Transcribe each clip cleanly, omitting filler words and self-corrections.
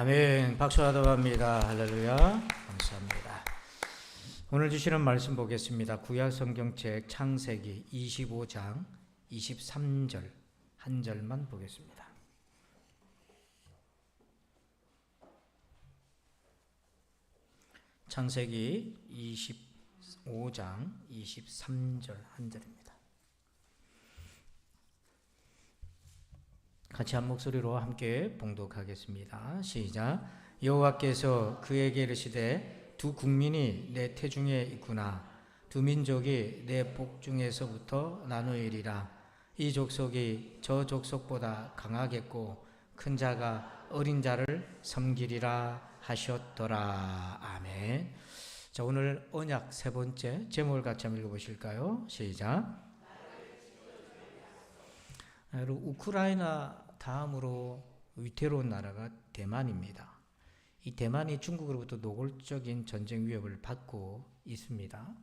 아멘. 박수하도록 합니다. 할렐루야. 감사합니다. 오늘 주시는 말씀 보겠습니다. 구약 성경책 창세기 25장 23절 한 절만 보겠습니다. 창세기 25장 23절 한 절입니다. 같이 한 목소리로 함께 봉독하겠습니다. 시작. 여호와께서 그에게 이르시되 두 국민이 내 태중에 있구나. 두 민족이 내 복중에서부터 나누리라. 이 족속이 저 족속보다 강하겠고 큰 자가 어린 자를 섬기리라 하셨더라. 아멘. 자, 오늘 언약 세 번째 제목을 같이 한번 읽어보실까요? 시작. 우크라이나 다음으로 위태로운 나라가 대만입니다. 이 대만이 중국으로부터 노골적인 전쟁 위협을 받고 있습니다.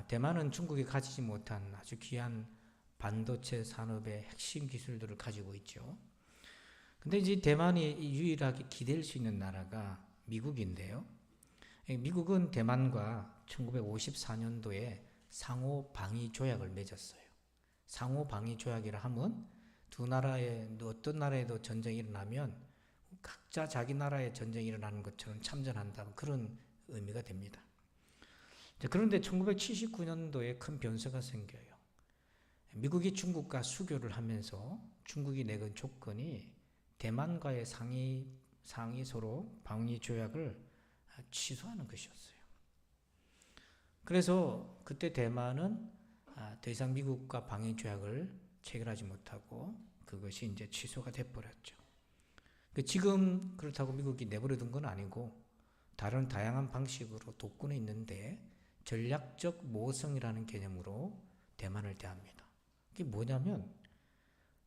대만은 중국이 가지지 못한 아주 귀한 반도체 산업의 핵심 기술들을 가지고 있죠. 근데 이제 대만이 유일하게 기댈 수 있는 나라가 미국인데요. 미국은 대만과 1954년도에 상호 방위 조약을 맺었어요. 상호 방위 조약이라 하면 두 나라에 어떤 나라에도 전쟁이 일어나면 각자 자기 나라에 전쟁이 일어나는 것처럼 참전한다, 그런 의미가 됩니다. 그런데 1979년도에 큰 변수가 생겨요. 미국이 중국과 수교를 하면서 중국이 내건 조건이 대만과의 상위 서로 방위 조약을 취소하는 것이었어요. 그래서 그때 대만은 더 이상 미국과 방위 조약을 체결하지 못하고 그것이 이제 취소가 돼버렸죠. 지금 그렇다고 미국이 내버려둔 건 아니고 다른 다양한 방식으로 독군에 있는데 전략적 모성이라는 개념으로 대만을 대합니다. 그게 뭐냐면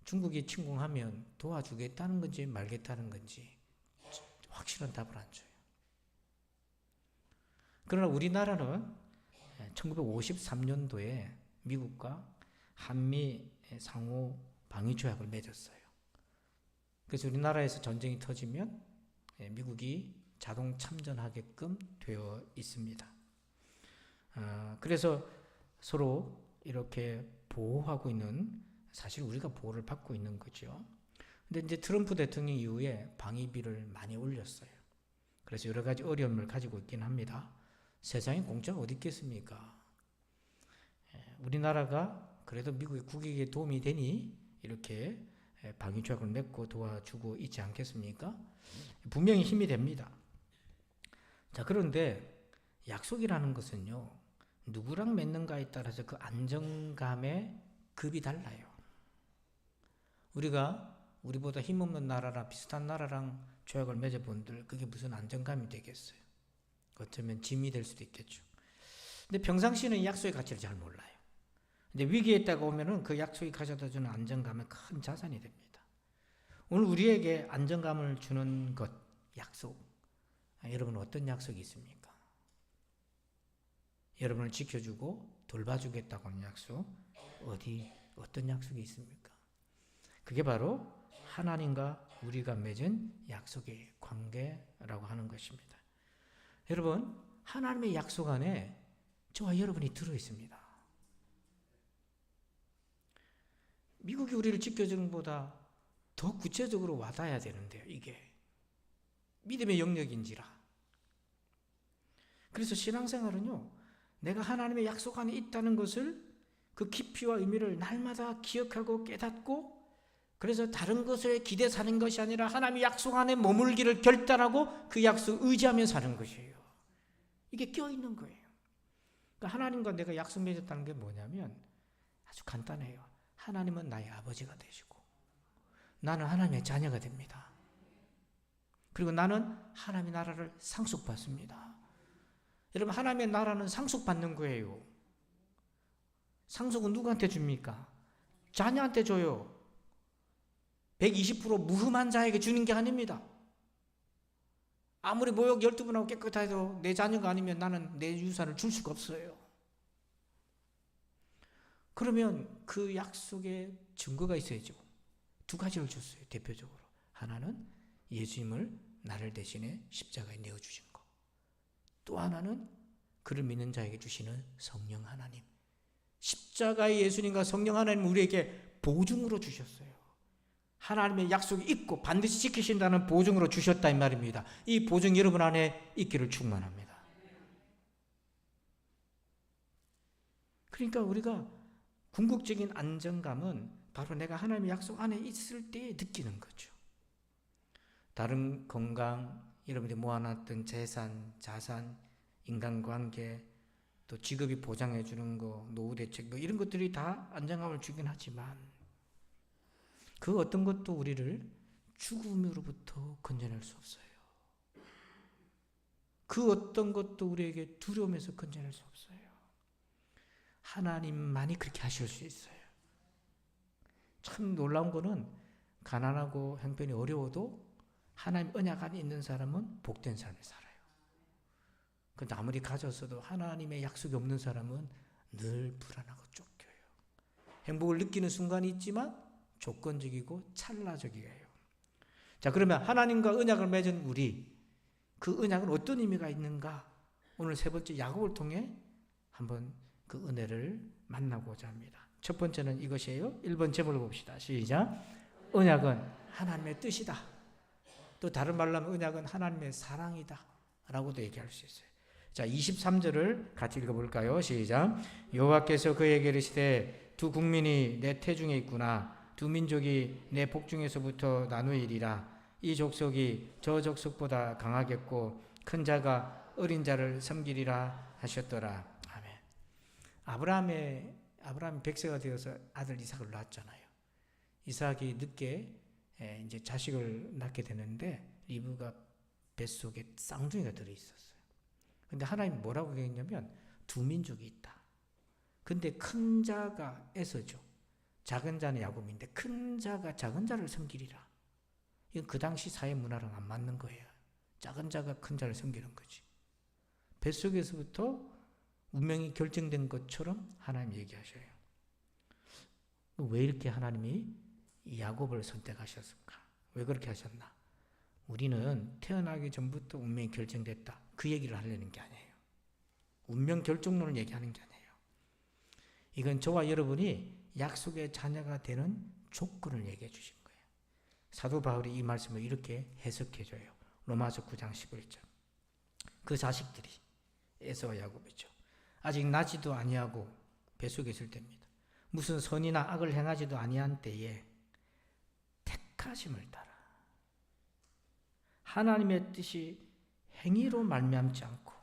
중국이 침공하면 도와주겠다는 건지 말겠다는 건지 확실한 답을 안 줘요. 그러나 우리나라는 1953년도에 미국과 한미 상호 방위 조약을 맺었어요. 그래서 우리나라에서 전쟁이 터지면 미국이 자동 참전하게끔 되어 있습니다. 그래서 서로 이렇게 보호하고 있는, 사실 우리가 보호를 받고 있는 거죠. 근데 이제 트럼프 대통령 이후에 방위비를 많이 올렸어요. 그래서 여러 가지 어려움을 가지고 있긴 합니다. 세상에 공짜가 어디 있겠습니까? 우리나라가 그래도 미국의 국익에 도움이 되니 이렇게 방위 조약을 맺고 도와주고 있지 않겠습니까? 분명히 힘이 됩니다. 자, 그런데 약속이라는 것은요, 누구랑 맺는가에 따라서 그 안정감의 급이 달라요. 우리보다 힘없는 나라랑 비슷한 나라랑 조약을 맺어본들 그게 무슨 안정감이 되겠어요? 어쩌면 짐이 될 수도 있겠죠. 근데 평상시에는 이 약속의 가치를 잘 몰라요. 근데 위기에 있다가 오면은 그 약속이 가져다주는 안정감은 큰 자산이 됩니다. 오늘 우리에게 안정감을 주는 것, 약속. 여러분 어떤 약속이 있습니까? 여러분을 지켜주고 돌봐주겠다고 하는 약속, 어떤 약속이 있습니까? 그게 바로 하나님과 우리가 맺은 약속의 관계라고 하는 것입니다. 여러분, 하나님의 약속 안에 저와 여러분이 들어있습니다. 미국이 우리를 지켜주는 것보다 더 구체적으로 와닿아야 되는데요, 이게. 믿음의 영역인지라. 그래서 신앙생활은요, 내가 하나님의 약속 안에 있다는 것을, 그 깊이와 의미를 날마다 기억하고 깨닫고, 그래서 다른 것에 기대 사는 것이 아니라 하나님의 약속 안에 머물기를 결단하고 그 약속 의지하며 사는 것이에요. 이게 껴있는 거예요. 그러니까 하나님과 내가 약속 맺었다는 게 뭐냐면 아주 간단해요. 하나님은 나의 아버지가 되시고 나는 하나님의 자녀가 됩니다. 그리고 나는 하나님의 나라를 상속받습니다. 여러분, 하나님의 나라는 상속받는 거예요. 상속은 누구한테 줍니까? 자녀한테 줘요. 120% 무흠한 자에게 주는 게 아닙니다. 아무리 모욕 12번하고 깨끗해도 내 자녀가 아니면 나는 내 유산을 줄 수가 없어요. 그러면 그 약속에 증거가 있어야죠. 두 가지를 줬어요. 대표적으로. 하나는 예수님을 나를 대신에 십자가에 내어주신 것. 또 하나는 그를 믿는 자에게 주시는 성령 하나님. 십자가의 예수님과 성령 하나님 우리에게 보증으로 주셨어요. 하나님의 약속이 있고 반드시 지키신다는 보증으로 주셨다 이 말입니다. 이 보증 여러분 안에 있기를 축원합니다. 그러니까 우리가 궁극적인 안정감은 바로 내가 하나님의 약속 안에 있을 때 느끼는 거죠. 다른 건강, 여러분들이 모아놨던 재산, 자산, 인간관계, 또 직업이 보장해 주는 거, 노후 대책, 뭐 이런 것들이 다 안정감을 주긴 하지만 그 어떤 것도 우리를 죽음으로부터 건져낼 수 없어요. 그 어떤 것도 우리에게 두려움에서 건져낼 수 없어요. 하나님만이 그렇게 하실 수 있어요. 참 놀라운 거는 가난하고 형편이 어려워도 하나님 언약 안에 있는 사람은 복된 삶을 살아요. 근데 아무리 가졌어도 하나님의 약속이 없는 사람은 늘 불안하고 쫓겨요. 행복을 느끼는 순간이 있지만 조건적이고 찰나적이에요. 자, 그러면 하나님과 언약을 맺은 우리, 그 언약은 어떤 의미가 있는가? 오늘 세 번째 야곱을 통해 한번 그 은혜를 만나고자 합니다. 첫 번째는 이것이에요. 1번 제목을 봅시다. 시작. 언약은 하나님의 뜻이다. 또 다른 말로 하면 언약은 하나님의 사랑이다 라고도 얘기할 수 있어요. 자, 23절을 같이 읽어볼까요? 시작. 여호와께서 그에게 이르시되 두 국민이 내 태중에 있구나. 두 민족이 내 복중에서부터 나누이리라. 이 족속이 저 족속보다 강하겠고 큰 자가 어린 자를 섬기리라 하셨더라. 아멘. 아브라함이 100세가 되어서 아들 이삭을 낳았잖아요. 이삭이 늦게 이제 자식을 낳게 되는데 리브가 뱃속에 쌍둥이가 들어있었어요. 근데 하나님 뭐라고 얘기했냐면 두 민족이 있다. 근데 큰 자가 에서죠. 작은 자는 야곱인데 큰 자가 작은 자를 섬기리라. 이건 그 당시 사회 문화랑 안 맞는 거예요. 작은 자가 큰 자를 섬기는 거지. 뱃속에서부터 운명이 결정된 것처럼 하나님 얘기하셔요. 왜 이렇게 하나님이 야곱을 선택하셨을까? 왜 그렇게 하셨나? 우리는 태어나기 전부터 운명이 결정됐다. 그 얘기를 하려는 게 아니에요. 운명 결정론을 얘기하는 게 아니에요. 이건 저와 여러분이 약속의 자녀가 되는 조건을 얘기해 주신 거예요. 사도 바울이 이 말씀을 이렇게 해석해줘요. 로마서 9장 11절. 그 자식들이 에서와 야곱이죠. 아직 나지도 아니하고 뱃속에 있을 때입니다. 무슨 선이나 악을 행하지도 아니한 때에 택하심을 따라 하나님의 뜻이 행위로 말미암지 않고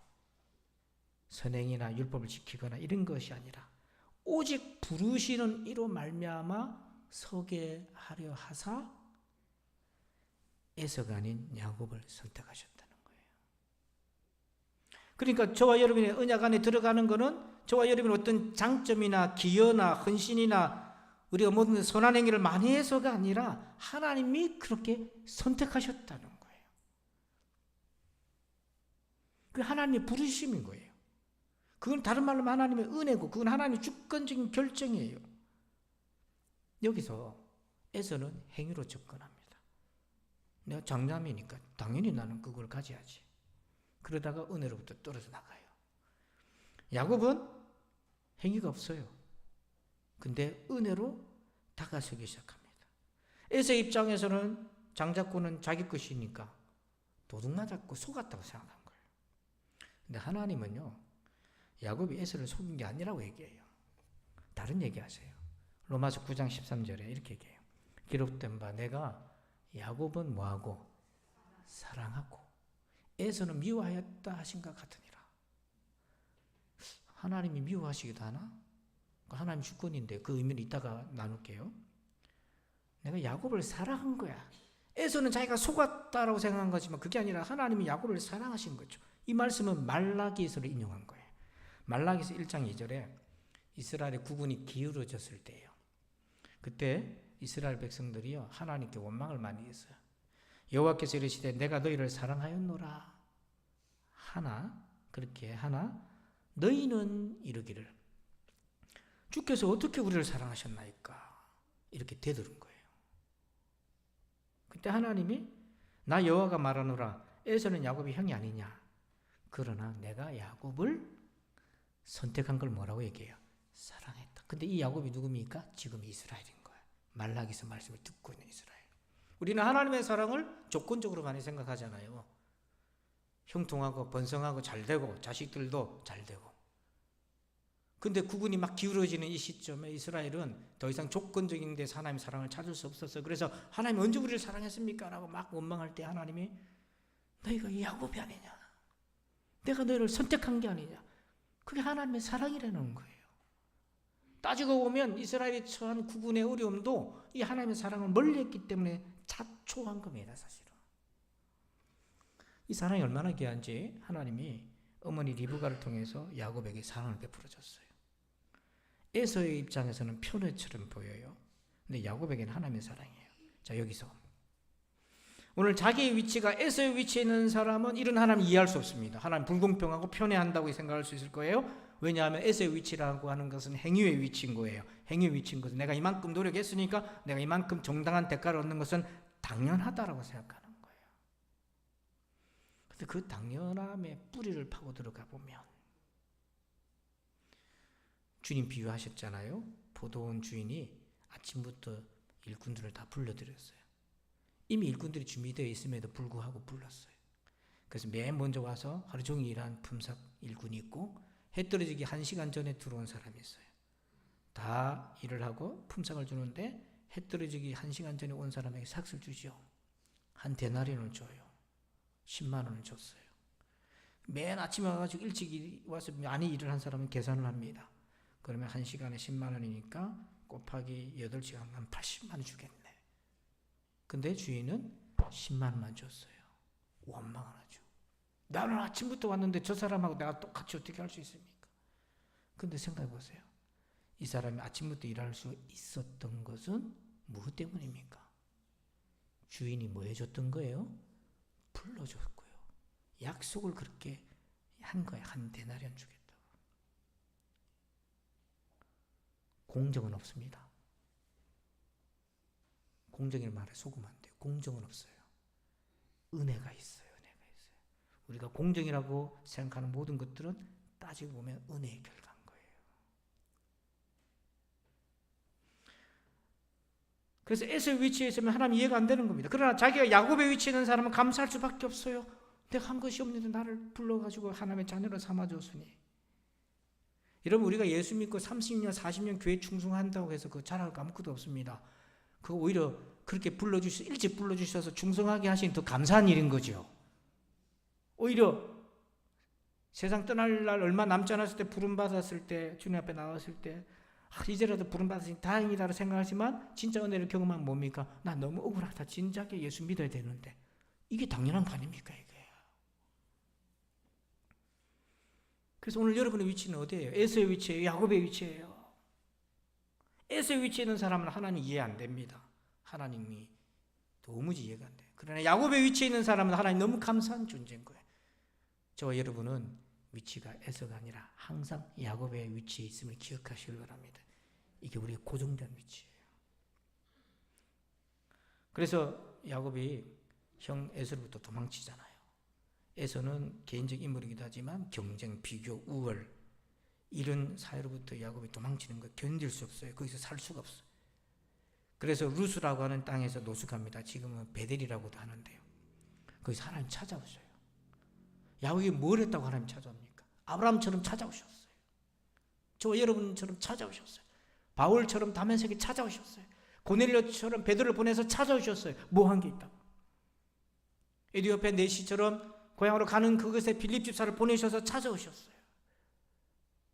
선행이나 율법을 지키거나 이런 것이 아니라 오직 부르시는 이로 말미암아 서게 하려 하사 에서가 아닌 야곱을 선택하셨다는 거예요. 그러니까 저와 여러분의 언약 안에 들어가는 것은 저와 여러분의 어떤 장점이나 기여나 헌신이나 우리가 모든 선한 행위를 많이 해서가 아니라 하나님이 그렇게 선택하셨다는 거예요. 그 하나님의 부르심인 거예요. 그건 다른 말로 하나님의 은혜고 그건 하나님의 주권적인 결정이에요. 여기서 에서는 행위로 접근합니다. 내가 장남이니까 당연히 나는 그걸 가져야지. 그러다가 은혜로부터 떨어져 나가요. 야곱은 행위가 없어요. 근데 은혜로 다가서기 시작합니다. 에서 입장에서는 장자권은 자기 것이니까 도둑맞았고 속았다고 생각한 거예요. 근데 하나님은요, 야곱이 에서를 속인 게 아니라고 얘기해요. 다른 얘기하세요. 로마서 9장 13절에 이렇게 얘기해요. 기록된 바 내가 야곱은 뭐하고 사랑하고 에서는 미워하였다 하신 것 같으니라. 하나님이 미워하시기도 하나? 하나님 주권인데 그 의미는 이따가 나눌게요. 내가 야곱을 사랑한 거야. 에서는 자기가 속았다라고 생각한 거지만 그게 아니라 하나님이 야곱을 사랑하신 거죠. 이 말씀은 말라기에서를 인용한 거예요. 말라기서 1장 2절에 이스라엘의 국군이 기울어졌을 때예요. 그때 이스라엘 백성들이요 하나님께 원망을 많이 했어요. 여호와께서 이르시되 내가 너희를 사랑하였노라 하나 그렇게 하나 너희는 이르기를 주께서 어떻게 우리를 사랑하셨나이까 이렇게 되들은 거예요. 그때 하나님이 나 여호와가 말하노라 에서는 야곱이 형이 아니냐. 그러나 내가 야곱을 선택한 걸 뭐라고 얘기해요? 사랑했다. 근데 이 야곱이 누굽니까? 지금 이스라엘인 거야. 말라기서 말씀을 듣고 있는 이스라엘. 우리는 하나님의 사랑을 조건적으로 많이 생각하잖아요. 형통하고 번성하고 잘되고 자식들도 잘되고. 근데 국군이 막 기울어지는 이 시점에 이스라엘은 더 이상 조건적인 데서 하나님의 사랑을 찾을 수 없었어요. 그래서 하나님 언제 우리를 사랑했습니까? 라고 막 원망할 때 하나님이 너희가 야곱이 아니냐, 내가 너희를 선택한 게 아니냐. 그게 하나님의 사랑이라는 거예요. 따지고 보면 이스라엘이 처한 국군의 어려움도 이 하나님의 사랑을 멀리했기 때문에 자초한 겁니다. 사실은 이 사랑이 얼마나 귀한지 하나님이 어머니 리브가를 통해서 야곱에게 사랑을 베풀어 줬어요. 에서의 입장에서는 편애처럼 보여요. 근데 야곱에게는 하나님의 사랑이에요. 자, 여기서 오늘 자기의 위치가 에서의 위치에 있는 사람은 이런 하나님 이해할 수 없습니다. 하나님 불공평하고 편애한다고 생각할 수 있을 거예요. 왜냐하면 에서의 위치라고 하는 것은 행위의 위치인 거예요. 행위의 위치인 것은 내가 이만큼 노력했으니까 내가 이만큼 정당한 대가를 얻는 것은 당연하다라고 생각하는 거예요. 근데 그 당연함의 뿌리를 파고 들어가 보면 주님 비유하셨잖아요. 포도원 주인이 아침부터 일꾼들을 다 불러들였어요. 이미 일꾼들이 준비되어 있음에도 불구하고 불렀어요. 그래서 맨 먼저 와서 하루 종일 일한 품삯 일꾼이 있고 해 떨어지기 1시간 전에 들어온 사람이 있어요. 다 일을 하고 품삯을 주는데 해 떨어지기 1시간 전에 온 사람에게 삭을 주죠. 한 데나리온을 줘요. 10만 원을 줬어요. 맨 아침에 와가지고 일찍 와서 많이 일을 한 사람은 계산을 합니다. 그러면 1시간에 10만 원이니까 곱하기 8시간 하면 80만 원 주겠네. 근데 주인은 10만 원만 줬어요. 원망을 하죠. 나는 아침부터 왔는데 저 사람하고 내가 똑같이 어떻게 할 수 있습니까? 근데 생각해 보세요. 이 사람이 아침부터 일할 수 있었던 것은 무엇 때문입니까? 주인이 뭐 해줬던 거예요? 불러줬고요. 약속을 그렇게 한 거예요. 한 데나리온 주겠다고. 공정은 없습니다. 공정이라는 말에 속으면 안 돼요. 공정은 없어요. 은혜가 있어요. 은혜가 있어요. 우리가 공정이라고 생각하는 모든 것들은 따지고 보면 은혜의 결과인 거예요. 그래서 에서의 위치에 있으면 하나님 이해가 안 되는 겁니다. 그러나 자기가 야곱의 위치에 있는 사람은 감사할 수밖에 없어요. 내가 한 것이 없는데 나를 불러가지고 하나님의 자녀로 삼아줬으니. 여러분, 우리가 예수 믿고 30년, 40년 교회 충성한다고 해서 그 자랑할 거 아무것도 없습니다. 그거 오히려 그렇게 일찍 불러주셔서 충성하게 하신 더 감사한 일인 거죠. 오히려 세상 떠날 날 얼마 남지 않았을 때 부름받았을 때 주님 앞에 나왔을 때 이제라도 부름받았으니 다행이다라고 생각하지만 진짜 은혜를 경험하면 뭡니까? 나 너무 억울하다. 진작에 예수 믿어야 되는데. 이게 당연한 거 아닙니까? 이게. 그래서 오늘 여러분의 위치는 어디예요? 에서의 위치예요? 야곱의 위치예요? 에서의 위치에 있는 사람은 하나님 이해 안 됩니다. 하나님이 도무지 이해가 안 돼요. 그러나 야곱의 위치에 있는 사람은 하나님 너무 감사한 존재인 거예요. 저와 여러분은 위치가 에서가 아니라 항상 야곱의 위치에 있음을 기억하시길 바랍니다. 이게 우리의 고정된 위치예요. 그래서 야곱이 형 에서로부터 도망치잖아요. 에서는 개인적 인물이기도 하지만 경쟁, 비교, 우월 이런 사회로부터 야곱이 도망치는 거 견딜 수 없어요. 거기서 살 수가 없어요. 그래서 루스라고 하는 땅에서 노숙합니다. 지금은 베델이라고도 하는데요. 거기서 하나님 찾아오셔요. 야곱이 뭘 했다고 하나님 찾아옵니까? 아브라함처럼 찾아오셨어요. 저와 여러분처럼 찾아오셨어요. 바울처럼 다메섹에 찾아오셨어요. 고넬료처럼 베드로를 보내서 찾아오셨어요. 뭐 한 게 있다고? 에디오피아 네시처럼 고향으로 가는 그것에 빌립 집사를 보내셔서 찾아오셨어요.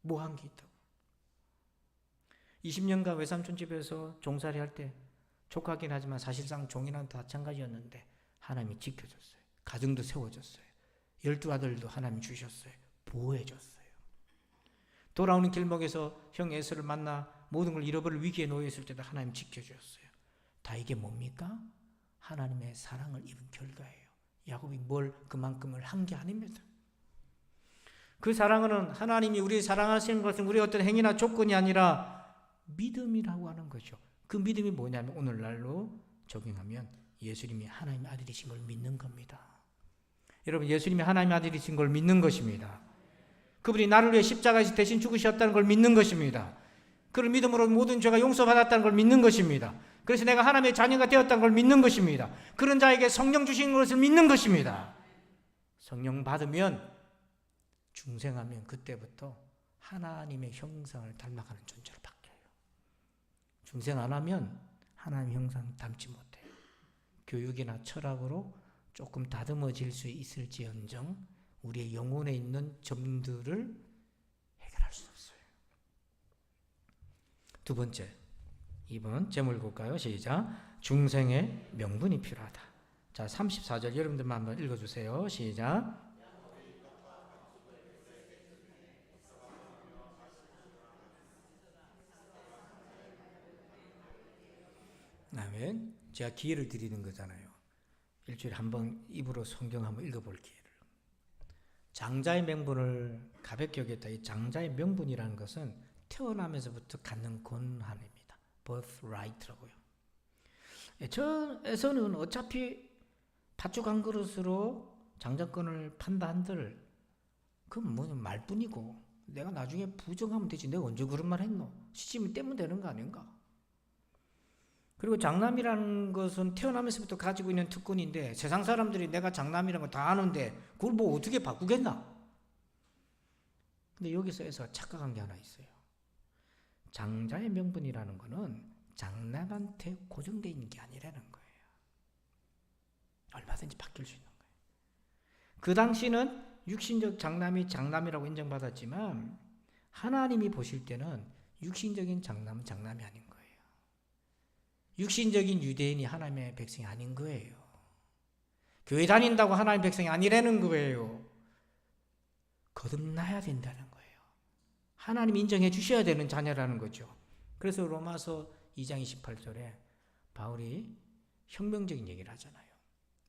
뭐 한 게 있다고? 20년간 외삼촌 집에서 종살이 할 때 족하긴 하지만 사실상 종이랑 마찬가지였는데 하나님이 지켜줬어요. 가정도 세워줬어요. 12아들도 하나님 주셨어요. 보호해줬어요. 돌아오는 길목에서 형 에서를 만나 모든 걸 잃어버릴 위기에 놓여있을 때도 하나님 지켜주셨어요. 다 이게 뭡니까? 하나님의 사랑을 입은 결과예요. 야곱이 뭘 그만큼을 한 게 아닙니다. 그 사랑은 하나님이 우리 사랑하시는 것은 우리의 어떤 행위나 조건이 아니라 믿음이라고 하는 거죠. 그 믿음이 뭐냐면 오늘날로 적용하면 예수님이 하나님의 아들이신 걸 믿는 겁니다. 여러분, 예수님이 하나님의 아들이신 걸 믿는 것입니다. 그분이 나를 위해 십자가에서 대신 죽으셨다는 걸 믿는 것입니다. 그를 믿음으로 모든 죄가 용서받았다는 걸 믿는 것입니다. 그래서 내가 하나님의 자녀가 되었다는 걸 믿는 것입니다. 그런 자에게 성령 주신 것을 믿는 것입니다. 성령 받으면, 중생하면 그때부터 하나님의 형상을 닮아가는 존재로 바뀌어요. 중생 안 하면 하나님 형상 닮지 못해요. 교육이나 철학으로 조금 다듬어질 수 있을지언정 우리의 영혼에 있는 점들을 해결할 수 없어요. 두 번째, 2번 제목을 볼까요? 시작. 중생의 명분이 필요하다. 자, 34절 여러분들만 한번 읽어주세요. 시작. 아멘. 제가 기회를 드리는 거잖아요. 일주일에 한 번 입으로 성경 한번 읽어볼 기회를. 장자의 명분을 가볍게 여겼다. 이 장자의 명분이라는 것은 태어나면서부터 갖는 권한입니다. birthright라고요. 에서는 어차피 팥죽 한 그릇으로 장자권을 판다 한들 그건 뭐 말뿐이고 내가 나중에 부정하면 되지. 내가 언제 그런 말 했노? 시집이 떼면 되는 거 아닌가? 그리고 장남이라는 것은 태어나면서부터 가지고 있는 특권인데 세상 사람들이 내가 장남이라는 거 다 아는데 그걸 뭐 어떻게 바꾸겠나? 근데 여기서 해서 착각한 게 하나 있어요. 장자의 명분이라는 거는 장남한테 고정되어 있는 게 아니라는 거예요. 얼마든지 바뀔 수 있는 거예요. 그 당시는 육신적 장남이 장남이라고 인정받았지만 하나님이 보실 때는 육신적인 장남은 장남이 아닌 거예요. 육신적인 유대인이 하나님의 백성이 아닌 거예요. 교회 다닌다고 하나님의 백성이 아니라는 거예요. 거듭나야 된다는 거예요. 하나님 인정해 주셔야 되는 자녀라는 거죠. 그래서 로마서 2장 28절에 바울이 혁명적인 얘기를 하잖아요.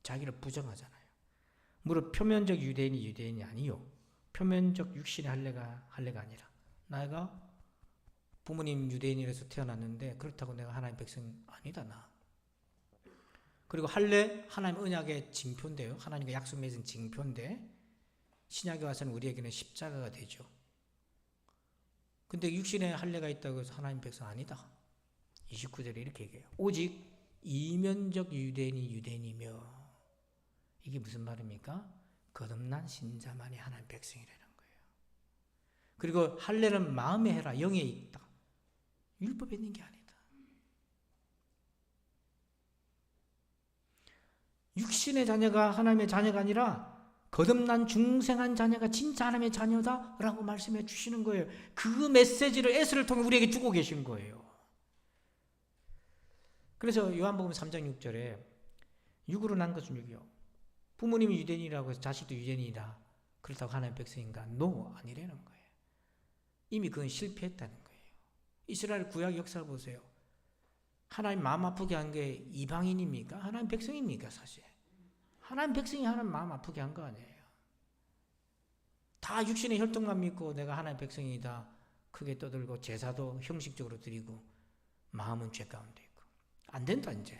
자기를 부정하잖아요. 무릇 표면적 유대인이 아니요. 표면적 육신의 할례가 아니라 내가 부모님 유대인이라서 태어났는데 그렇다고 내가 하나님 백성 아니다 나. 그리고 할례 하나님 언약의 징표인데요. 하나님과 약속 맺은 징표인데 신약에 와서는 우리에게는 십자가가 되죠. 근데 육신의 할례가 있다고 해서 하나님 백성 아니다. 29절에 이렇게 얘기해요. 오직 이면적 유대인이 유대인이며 이게 무슨 말입니까? 거듭난 신자만이 하나님 백성이라는 거예요. 그리고 할례는 마음에 해라 영에 있다. 율법에 있는 게 아니다. 육신의 자녀가 하나님의 자녀가 아니라 거듭난 중생한 자녀가 진짜 하나님의 자녀다라고 말씀해 주시는 거예요. 그 메시지를 에스를 통해 우리에게 주고 계신 거예요. 그래서 요한복음 3장 6절에 육으로 난 것은 육이요. 부모님이 유대인이라고 해서 자식도 유대인이다. 그렇다고 하나님의 백성인가? No, 아니라는 거예요. 이미 그건 실패했다는 거예요. 이스라엘 구약 역사를 보세요. 하나님 마음 아프게 한 게 이방인입니까? 하나님 백성입니까? 사실 하나님 백성이 하나님 마음 아프게 한 거 아니에요. 다 육신의 혈통만 믿고 내가 하나님 백성이다 크게 떠들고 제사도 형식적으로 드리고 마음은 죄 가운데 있고 안 된다 이제.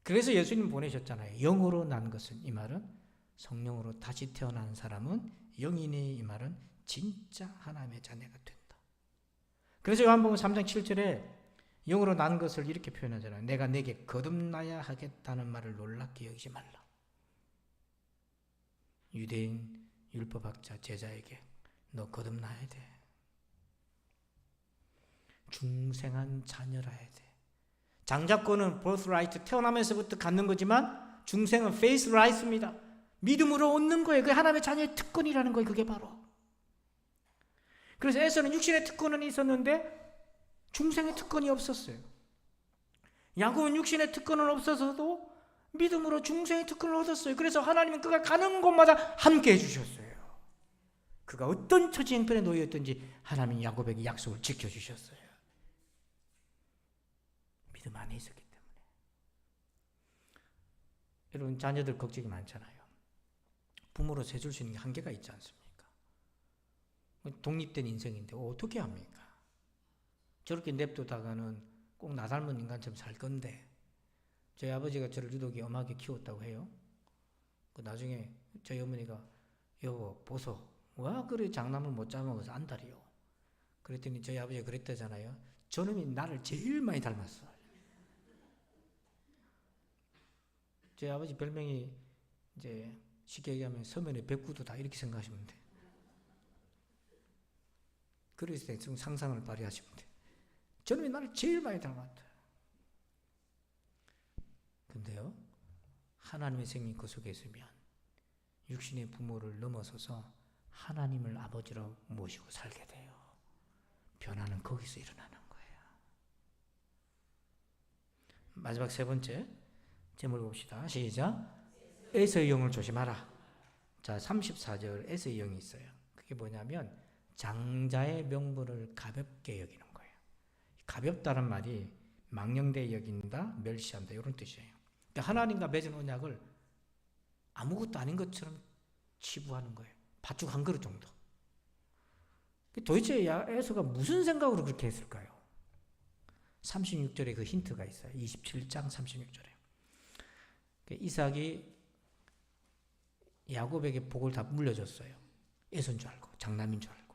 그래서 예수님 보내셨잖아요. 영으로 난 것은, 이 말은 성령으로 다시 태어난 사람은 영이니, 이 말은 진짜 하나님의 자녀가 된다. 그래서 요한복음 3장 7절에 영으로 난 것을 이렇게 표현하잖아요. 내가 내게 거듭나야 하겠다는 말을 놀랍게 여기지 말라. 유대인 율법학자 제자에게 너 거듭나야 돼. 중생한 자녀라야 돼. 장자권은 birthright, 태어나면서부터 갖는 거지만 중생은 faithright입니다. 믿음으로 얻는 거예요. 그게 하나님의 자녀의 특권이라는 거예요. 그게 바로. 그래서 에서는 육신의 특권은 있었는데 중생의 특권이 없었어요. 야곱은 육신의 특권은 없어서도 믿음으로 중생의 특권을 얻었어요. 그래서 하나님은 그가 가는 곳마다 함께 해주셨어요. 그가 어떤 처지 형편에 놓였든지 하나님은 야곱에게 약속을 지켜주셨어요. 믿음 안에 있었기 때문에. 여러분 자녀들 걱정이 많잖아요. 부모로서 해줄 수 있는 게 한계가 있지 않습니까? 독립된 인생인데 어떻게 합니까? 저렇게 냅두다가는 꼭 나 닮은 인간처럼 살 건데 저희 아버지가 저를 유독 엄하게 키웠다고 해요. 그 나중에 저희 어머니가 여보 보소 왜 그래 장남을 못 잡아먹어서 안달이요. 그랬더니 저희 아버지가 그랬다잖아요. 저놈이 나를 제일 많이 닮았어. 저희 아버지 별명이 이제 쉽게 얘기하면 서면의 백구도다 이렇게 생각하시면 돼. 그랬을 때 좀 상상을 발휘하시면 돼. 저놈이 나를 제일 많이 닮았다. 근데요, 하나님의 생명 그 속에 있으면 육신의 부모를 넘어서서 하나님을 아버지로 모시고 살게 돼요. 변화는 거기서 일어나는 거예요. 마지막 세 번째 제목 봅시다. 시작. 에서의 영을 조심하라. 자, 34절 에서의 영이 있어요. 그게 뭐냐면 장자의 명분을 가볍게 여기는 거예요. 가볍다는 말이 망령되이 여긴다, 멸시한다 이런 뜻이에요. 그러니까 하나님과 맺은 언약을 아무것도 아닌 것처럼 치부하는 거예요. 팥죽 한 그릇 정도. 도대체 에서가 무슨 생각으로 그렇게 했을까요? 36절에 그 힌트가 있어요. 27장 36절에. 이삭이 야곱에게 복을 다 물려줬어요. 에서인 줄 알고, 장남인 줄 알고.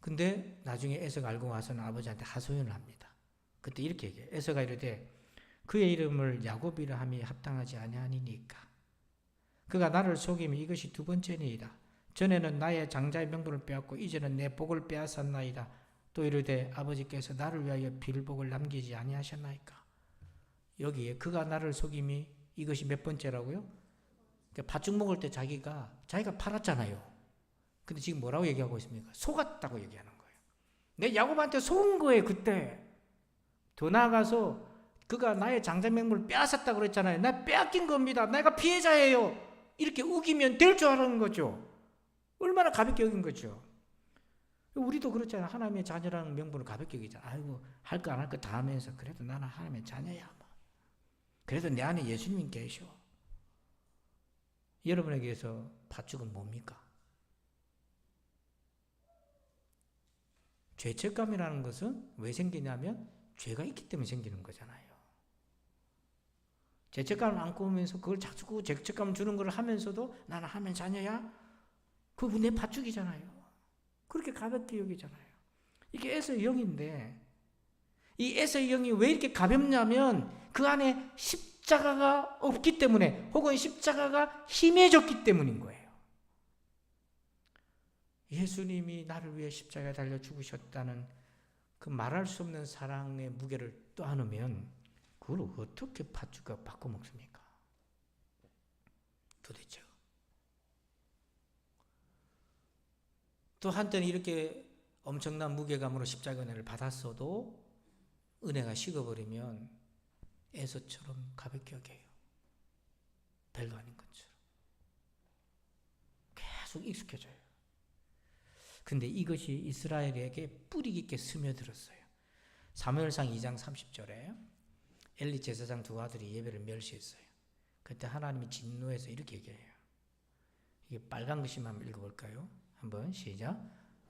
근데 나중에 에서가 알고 와서는 아버지한테 하소연을 합니다. 그때 이렇게 얘기해요. 에서가 이르되 그의 이름을 야곱이라 함이 합당하지 아니하니까 그가 나를 속이면 이것이 두 번째니이다. 전에는 나의 장자의 명분을 빼앗고 이제는 내 복을 빼앗았나이다. 또 이르되 아버지께서 나를 위하여 빌복을 남기지 아니하셨나이까. 여기에 그가 나를 속임이 이것이 몇 번째라고요? 팥죽 먹을 때 자기가 팔았잖아요. 근데 지금 뭐라고 얘기하고 있습니까? 속았다고 얘기하는 거예요. 내 야곱한테 속은 거예요. 그때 더 나아가서 그가 나의 장자 명분을 빼앗았다고 그랬잖아요. 나 빼앗긴 겁니다. 내가 피해자예요. 이렇게 우기면 될 줄 알았는 거죠. 얼마나 가볍게 여긴 거죠. 우리도 그렇잖아요. 하나님의 자녀라는 명분을 가볍게 여기잖아요. 아이고 할 거 안 할 거 다 하면서 그래도 나는 하나님의 자녀야. 그래도 내 안에 예수님이 계셔. 여러분에게서 팥죽은 뭡니까? 죄책감이라는 것은 왜 생기냐면 죄가 있기 때문에 생기는 거잖아요. 죄책감을 안고 오면서 그걸 자꾸 죄책감을 주는 걸 하면서도 나는 하나님의 자녀야? 그거 내 팥죽이잖아요. 그렇게 가볍게 여기잖아요. 이게 에서의 영인데 이 에서의 영이 왜 이렇게 가볍냐면 그 안에 십자가가 없기 때문에 혹은 십자가가 힘해졌기 때문인 거예요. 예수님이 나를 위해 십자가에 달려 죽으셨다는 그 말할 수 없는 사랑의 무게를 떠안으면 그걸 어떻게 팥죽과 바꿔 먹습니까? 도대체. 또 한때는 이렇게 엄청난 무게감으로 십자가 은혜를 받았어도 은혜가 식어버리면 에서처럼 가볍게 여겨요. 별거 아닌 것처럼. 계속 익숙해져요. 근데 이것이 이스라엘에게 뿌리 깊게 스며들었어요. 사무엘상 2장 30절에 엘리 제사장 두 아들이 예배를 멸시했어요. 그때 하나님이 진노해서 이렇게 얘기해요. 이게 빨간 글씨만 한번 읽어볼까요? 한번 시작.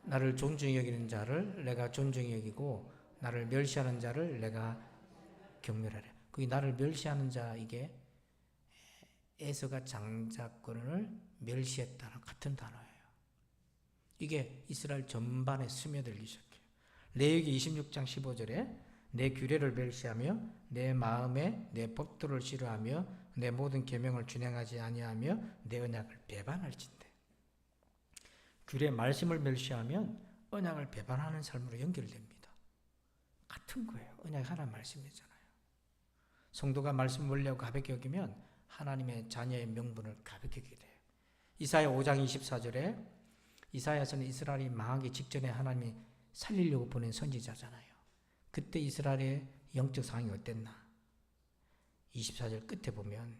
나를 존중히 여기는 자를 내가 존중히 여기고 나를 멸시하는 자를 내가 경멸하라. 거기 나를 멸시하는 자 이게 에서가 장자권을 멸시했다는 같은 단어예요. 이게 이스라엘 전반에 스며들기 시작해요. 레위기 26장 15절에 내 규례를 멸시하며 내 마음에 내 법도를 싫어하며 내 모든 계명을 준행하지 아니하며 내 언약을 배반할진대. 규례 말씀을 멸시하면 언약을 배반하는 삶으로 연결됩니다. 같은 거예요. 언약이 하나님 말씀이잖아요. 성도가 말씀 원리하고 가볍게 여기면 하나님의 자녀의 명분을 가볍게 여기게 돼요. 이사야 5장 24절에 이사야서는 이스라엘이 망하기 직전에 하나님이 살리려고 보낸 선지자잖아요. 그때 이스라엘의 영적 상황이 어땠나? 24절 끝에 보면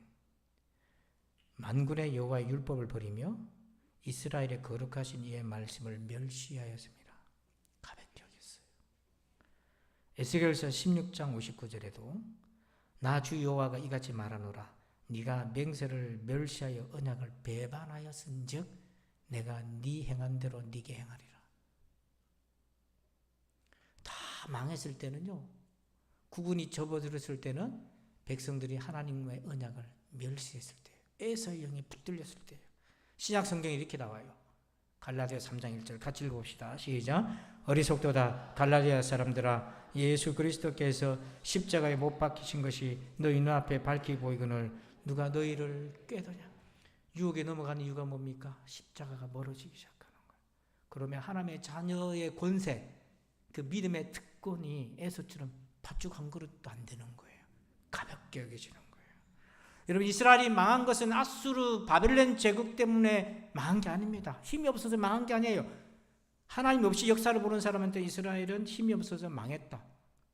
만군의 여호와의 율법을 버리며 이스라엘의 거룩하신 이의 말씀을 멸시하였습니다. 가볍게 여겼어요. 에스겔서 16장 59절에도 나 주 여호와가 이같이 말하노라 네가 맹세를 멸시하여 언약을 배반하였은즉 내가 네 행한 대로 네게 행하리라. 다 망했을 때는요 국군이 접어들었을 때는 백성들이 하나님과의 언약을 멸시했을 때예요. 에서의 영이 붙들렸을 때예요. 신약 성경에 이렇게 나와요. 갈라디아 3장 1절 같이 읽어봅시다. 시작. 어리석도다 갈라디아 사람들아, 예수 그리스도께서 십자가에 못 박히신 것이 너희 눈앞에 밝히 보이거늘 누가 너희를 꾀더냐. 유혹에 넘어가는 이유가 뭡니까? 십자가가 멀어지기 시작하는 거예요. 그러면 하나님의 자녀의 권세, 그 믿음의 특권이 에서처럼 팥죽 한 그릇도 안 되는 거예요. 가볍게 여겨지는 거예요. 여러분, 이스라엘이 망한 것은 아수르 바벨론 제국 때문에 망한 게 아닙니다. 힘이 없어서 망한 게 아니에요. 하나님 없이 역사를 보는 사람한테 이스라엘은 힘이 없어서 망했다,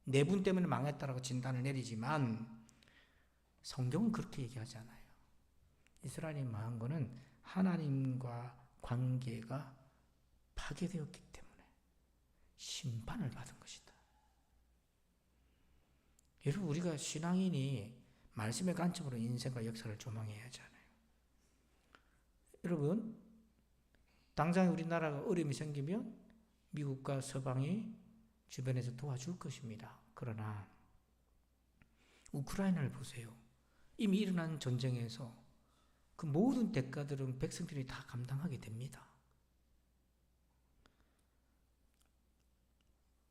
내분 때문에 망했다라고 진단을 내리지만 성경은 그렇게 얘기하지 않아요. 이스라엘이 망한 것은 하나님과 관계가 파괴되었기 때문에 심판을 받은 것이다. 여러분, 우리가 신앙인이 말씀의 관점으로 인생과 역사를 조망해야 하잖아요. 여러분, 당장 우리나라가 어려움이 생기면 미국과 서방이 주변에서 도와줄 것입니다. 그러나 우크라이나를 보세요. 이미 일어난 전쟁에서 그 모든 대가들은 백성들이 다 감당하게 됩니다.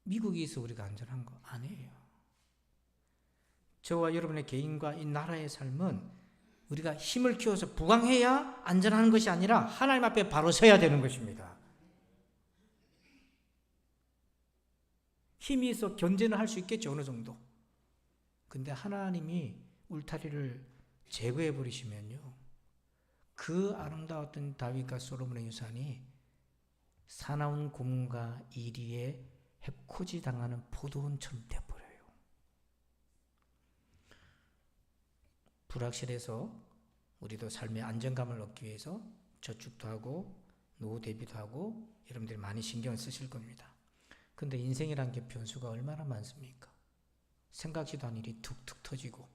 미국에 있어 우리가 안전한 거 아니에요. 저와 여러분의 개인과 이 나라의 삶은 우리가 힘을 키워서 부강해야 안전한 것이 아니라 하나님 앞에 바로 서야 되는 것입니다. 힘이 있어 견제는 할 수 있겠죠, 어느 정도. 근데 하나님이 울타리를 제거해 버리시면요, 그 아름다웠던 다윗과 솔로몬의 유산이 사나운 곰과 이리에 해코지 당하는 포도원처럼 되어버려요. 불확실해서 우리도 삶의 안정감을 얻기 위해서 저축도 하고 노후 대비도 하고 여러분들이 많이 신경을 쓰실 겁니다. 근데 인생이란 게 변수가 얼마나 많습니까? 생각지도 않은 일이 툭툭 터지고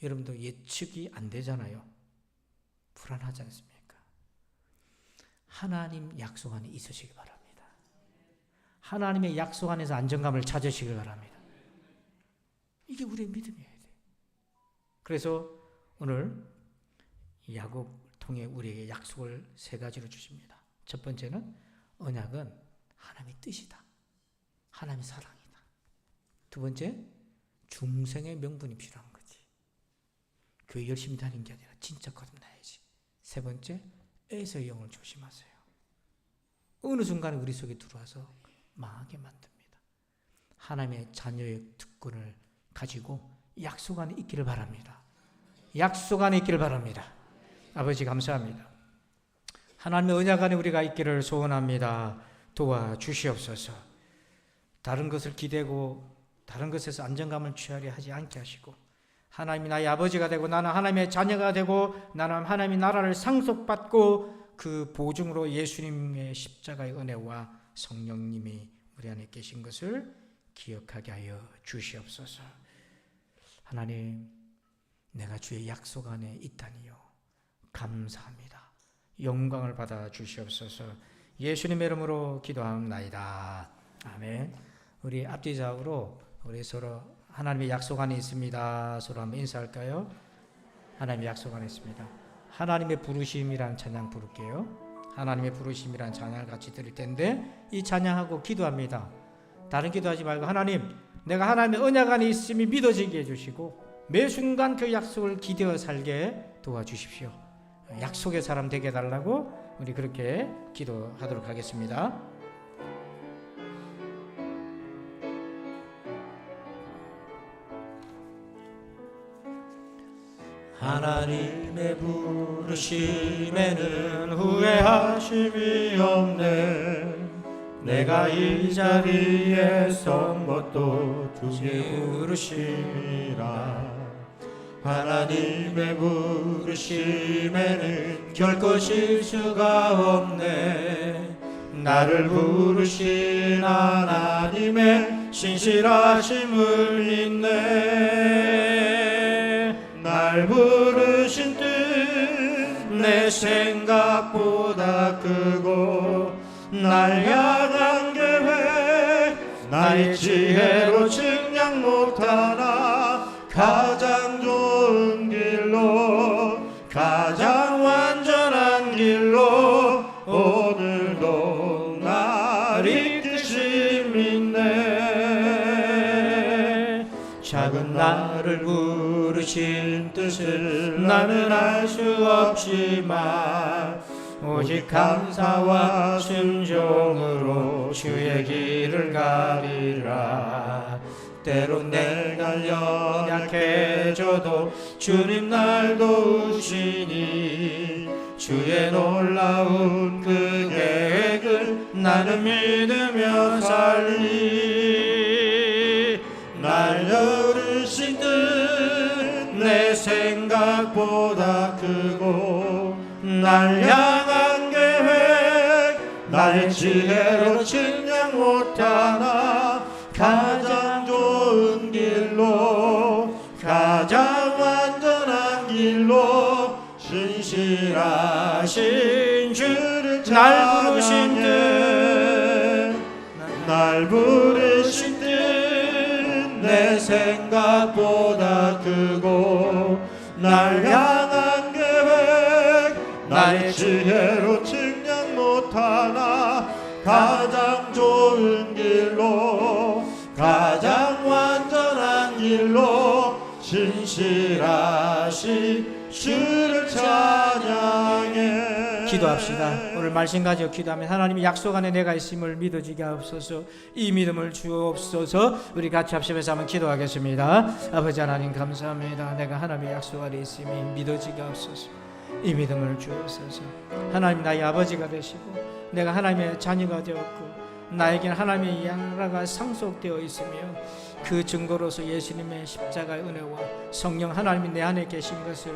여러분도 예측이 안 되잖아요. 불안하지 않습니까? 하나님 약속 안에 있으시기 바랍니다. 하나님의 약속 안에서 안정감을 찾으시기 바랍니다. 이게 우리의 믿음이에요. 그래서 오늘 야곱을 통해 우리에게 약속을 세 가지로 주십니다. 첫 번째는 언약은 하나님의 뜻이다. 하나님의 사랑이다. 두 번째, 중생의 명분이 필요한 거지. 교회 열심히 다니는 게 아니라 진짜 거듭나야지. 세 번째, 에서의 영을 조심하세요. 어느 순간에 우리 속에 들어와서 망하게 만듭니다. 하나님의 자녀의 특권을 가지고 약속 안에 있기를 바랍니다. 약속 안에 있기를 바랍니다. 아버지 감사합니다. 하나님의 언약 안에 우리가 있기를 소원합니다. 도와주시옵소서. 다른 것을 기대고 다른 것에서 안정감을 취하려 하지 않게 하시고, 하나님이 나의 아버지가 되고 나는 하나님의 자녀가 되고 나는 하나님의 나라를 상속받고 그 보증으로 예수님의 십자가의 은혜와 성령님이 우리 안에 계신 것을 기억하게 하여 주시옵소서. 하나님, 내가 주의 약속 안에 있다니요, 감사합니다. 영광을 받아 주시옵소서. 예수님의 이름으로 기도하옵나이다. 아멘. 우리 앞뒤좌우로 우리 서로 하나님의 약속 안에 있습니다. 서로 한번 인사할까요? 하나님의 약속 안에 있습니다. 하나님의 부르심이란 찬양 부를게요. 하나님의 부르심이란 찬양을 같이 드릴 텐데 이 찬양하고 기도합니다. 다른 기도하지 말고, 하나님, 내가 하나님의 언약 안에 있음이 믿어지게 해주시고 매 순간 그 약속을 기대어 살게 도와주십시오. 약속의 사람 되게 해달라고 우리 그렇게 기도하도록 하겠습니다. 하나님의 부르심에는 후회하심이 없네. 내가 이 자리에 선 것도 주의 부르심이라. 하나님의 부르심에는 결코 실수가 없네. 나를 부르신 하나님의 신실하심을 믿네. 날 부르신 뜻 내 생각보다 크고, 날 향한 계획 나의 지혜로 측량 못하나 가장 좋은 길로 가장 완전한 길로 오늘도 날 이끄시 믿네. 작은 나를 부르신 뜻을 나는 알 수 없지만 오직 감사와 순종으로 주의 길을 가리라. 때론 내가 연약해져도 주님 날 도우시니 주의 놀라운 그 계획을 나는 믿으며 살리. 날 열으신 뜻 내 생각보다 크고 날 향한 계획 나의 지혜로 측량 못하나 가장 좋은 길로 가장 완전한 길로 신실하신 주를 날 부르신 뜻 날 부르신 뜻 내 생각보다 크고 날 향한 계획 나의 지혜로 측량 못하나 가장 좋은 길로 가장 완전한 길로 신실하신 주를 찬양해. 기도합시다. 오늘 말씀 가지고 기도하면 하나님이 약속 안에 내가 있음을 믿어지게 하옵소서. 이 믿음을 주옵소서. 우리 같이 합심해서 한번 기도하겠습니다. 아버지 하나님 감사합니다. 내가 하나님의 약속 안에 있음이 믿어지게 하옵소서. 이 믿음을 주옵소서. 하나님 나의 아버지가 되시고 내가 하나님의 자녀가 되었고 나에게는 하나님의 나라가 상속되어 있으며 그 증거로서 예수님의 십자가의 은혜와 성령 하나님이 내 안에 계신 것을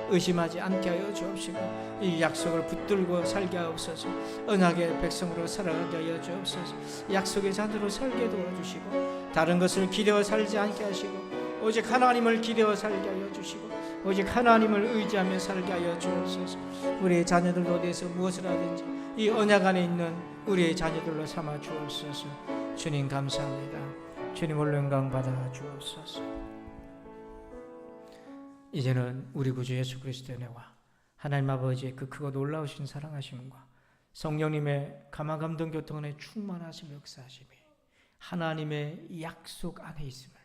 의심하지 않게 하여 주옵시고 이 약속을 붙들고 살게 하옵소서. 언약의 백성으로 살아가게 하여 주옵소서. 약속의 자녀로 살게 도와주시고 다른 것을 기대어 살지 않게 하시고 오직 하나님을 기대어 살게 하여 주시고 오직 하나님을 의지하며 살게 하여 주옵소서. 우리의 자녀들 어디에서 무엇을 하든지 이 언약 안에 있는 우리의 자녀들로 삼아 주옵소서. 주님 감사합니다. 주님 홀로 영광 받아 주옵소서. 이제는 우리 구주 예수 그리스도의 은혜와 하나님 아버지의 그 크고 놀라우신 사랑하심과 성령님의 감화감동 교통의 충만하심 역사하심이 하나님의 약속 안에 있음을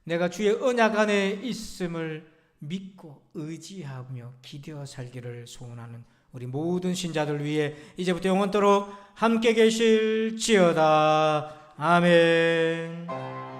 내가 주의 언약 안에 있음을 믿고 의지하며 기대어 살기를 소원하는 우리 모든 신자들 위해 이제부터 영원토록 함께 계실지어다. 아멘.